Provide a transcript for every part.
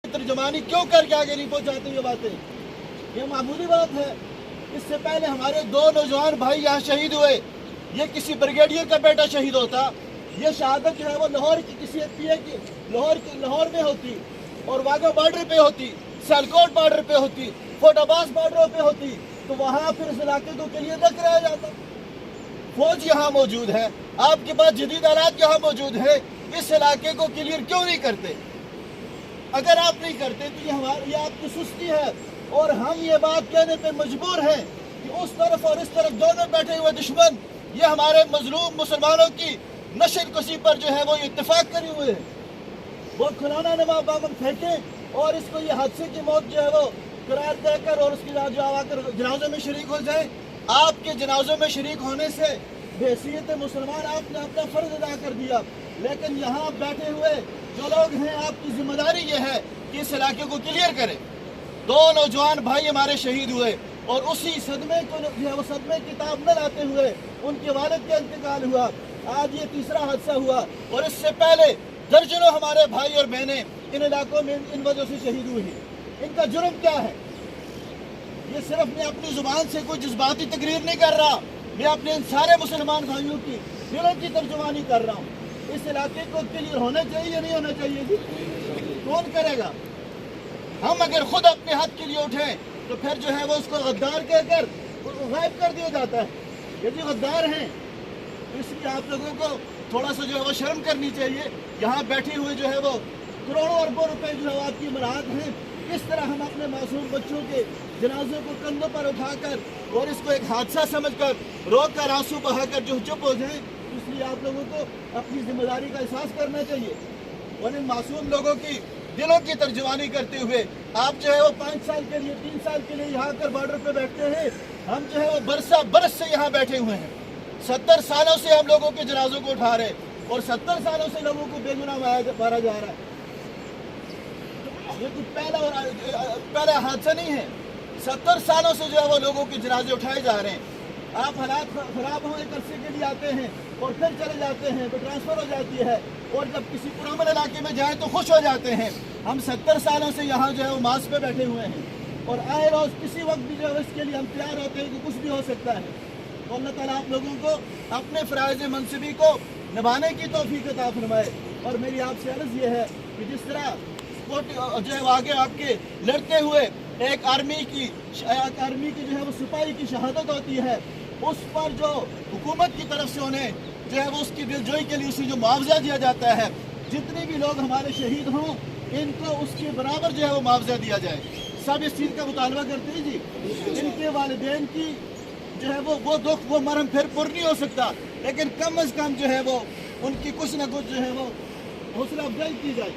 तर्जुमानी क्यों करके आगे नहीं पहुंचाते ये बातें? ये मामूली बात है। इससे पहले हमारे 2 नौजवान भाई यहाँ शहीद हुए। ये किसी ब्रिगेडियर का बेटा शहीद होता, ये शहादत जो है वो लाहौर की किसी PA की लाहौर में होती, और वाघा बॉर्डर पे होती, सियालकोट बॉर्डर पे होती, फोर्टाबास बॉर्डर पे होती, तो वहाँ फिर इस इलाके को क्लियर न कराया जाता। फौज यहाँ मौजूद है, आपके पास जदीद आलात यहाँ मौजूद है, इस इलाके को क्लियर क्यों नहीं करते? अगर आप नहीं करते तो ये आपकी सुस्ती है, और हम ये बात कहने पे मजबूर हैं कि उस तरफ और इस तरफ दोनों बैठे हुए दुश्मन ये हमारे मजलूम मुसलमानों की नशर कशी पर जो है वो इत्तेफाक करे हुए हैं। वो खुलाना नमा बामन फेंके और इसको ये हादसे की मौत जो है वो करार देकर और उसकी जो आकर जनाजों में शरीक हो जाए। आपके जनाजों में शरीक होने से बहसीयत मुसलमान आपने अपना फर्ज अदा कर दिया, लेकिन यहाँ बैठे हुए जो लोग हैं आपकी जिम्मेदारी ये है कि इस इलाके को क्लियर करें। 2 नौजवान भाई हमारे शहीद हुए और उसी सदमे को जो है वो सदमे की ताब न लाते हुए उनके वालिद का इंतकाल हुआ। आज ये तीसरा हादसा हुआ और इससे पहले दर्जनों हमारे भाई और बहनें इन इलाकों में इन वजह से शहीद हुई हैं। इनका जुर्म क्या है? ये सिर्फ मैं अपनी जुबान से कोई जज्बाती तकरीर नहीं कर रहा, मैं अपने इन सारे मुसलमान भाइयों की दिलों की तर्जुमानी कर रहा हूँ। इस इलाके को क्लियर होना चाहिए या नहीं होना चाहिए जी? कौन करेगा? हम अगर खुद अपने हाथ के लिए उठें तो फिर जो है वो उसको गद्दार कहकर गायब कर दिया जाता है। यदि गद्दार हैं तो इसलिए आप लोगों को थोड़ा सा जो है वो शर्म करनी चाहिए। यहाँ बैठे हुए जो है वो करोड़ों अरबों रुपए जो है आपकी मराहत हैं, किस तरह हम अपने मासूम बच्चों के जनाजों को कंधों पर उठाकर और इसको एक हादसा समझकर रोक कर आंसू बहाकर जो चुप हो जाएं। इसलिए आप लोगों को अपनी जिम्मेदारी का एहसास करना चाहिए और इन मासूम लोगों की दिलों की तर्जुमानी करते हुए आप जो है वो 5 साल के लिए 3 साल के लिए यहाँ कर बॉर्डर पे बैठते हैं। हम जो है वो बरस से यहाँ बैठे हुए हैं। 70 सालों से हम लोगों के जनाजों को उठा रहे और 70 सालों से लोगों को बेगुनाह मारा जा रहा है। ये तो पहला हादसा नहीं है। 70 सालों से जो है वो लोगों के जनाजे उठाए जा रहे हैं। आप हालात खराब हो एक अरसे के लिए आते हैं और फिर चले जाते हैं तो ट्रांसफर हो जाती है, और जब किसी पुराने इलाके में जाए तो खुश हो जाते हैं। हम 70 सालों से यहाँ जो है वो मास पे बैठे हुए हैं और आए रोज किसी वक्त भी जो है इसके लिए हम तैयार होते हैं कि कुछ भी हो सकता है। तो अल्लाह ताला आप लोगों को अपने फ़राइज़ मनसबी को निभाने की तौफीक अता फरमाए। और मेरी आपसे अर्ज़ ये है कि जिस तरह जो है आगे आपके लड़ते हुए एक आर्मी की जो है वो सिपाही की शहादत होती है, उस पर जो हुकूमत की तरफ से उन्हें जो है वो उसकी दिलजोई के लिए उसे जो मुआवजा दिया जाता है, जितने भी लोग हमारे शहीद हों इनको उसके बराबर जो है वो मुआवजा दिया जाए। सब इस चीज़ का मुतालबा करते हैं जी। इनके वालिदैन की जो है वो दुख वो मरहम फिर पुर नहीं हो सकता, लेकिन कम अज़ कम जो है वो उनकी कुछ न कुछ जो है वो हौसला अफजाई की जाए।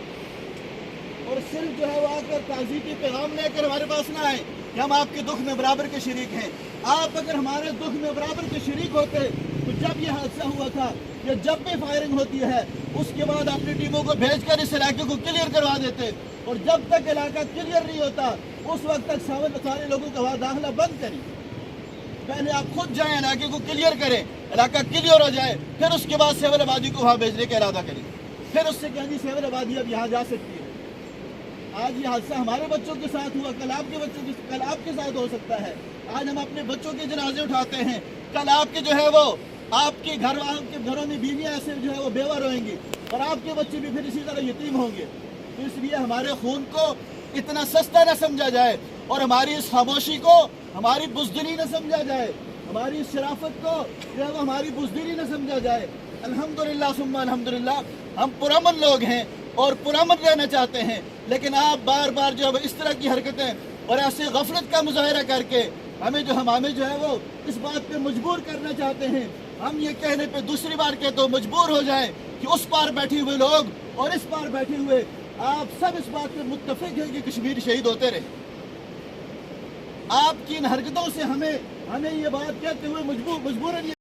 और सिर्फ जो है वो आकर ताज़ी के पैगाम लेकर हमारे पास ना आए कि हम आपके दुख में बराबर के शरीक हैं। आप अगर हमारे दुख में बराबर के शरीक होते तो जब ये हादसा हुआ था या जब भी फायरिंग होती है उसके बाद अपनी टीमों को भेजकर इस इलाके को क्लियर करवा देते, और जब तक इलाका क्लियर नहीं होता उस वक्त तक सारे लोगों का दाखिला बंद करें। पहले आप खुद जाएं, इलाके को क्लियर करें, इलाका क्लियर हो जाए, फिर उसके बाद सेवल आबादी को वहाँ भेजने का इरादा करें। फिर उससे कहें जी सेवल आबादी अब यहाँ जा सकती है। आज ये हादसा हमारे बच्चों के साथ हुआ, कल आपके साथ हो सकता है। आज हम अपने बच्चों के जनाजे उठाते हैं, कल आपके जो है वो आपके घरों में बीवियाँ ऐसे जो है वो बेवा रहेंगी और आपके बच्चे भी फिर इसी तरह यतीम होंगे। तो इसलिए हमारे खून को इतना सस्ता न समझा जाए और हमारी इस खामोशी को हमारी बुज़दिली न समझा जाए, हमारी इस शराफत को जो है वो हमारी बुज़दिली न समझा जाए। अल्हम्दुलिल्लाह सुम्मा अल्हम्दुलिल्लाह, हम पुरअमन लोग हैं और पुरअमन रहना चाहते हैं, लेकिन आप बार बार जो है इस तरह की हरकतें और ऐसे गफलत का मुजाहरा करके हमें जो है वो इस बात पे मजबूर करना चाहते हैं। हम ये कहने पे दूसरी बार कहते तो मजबूर हो जाए कि उस पार बैठे हुए लोग और इस पार बैठे हुए आप सब इस बात पे मुत्तफिक हैं कि कश्मीर शहीद होते रहे। आपकी इन हरकतों से हमें ये बात कहते हुए मजबूरन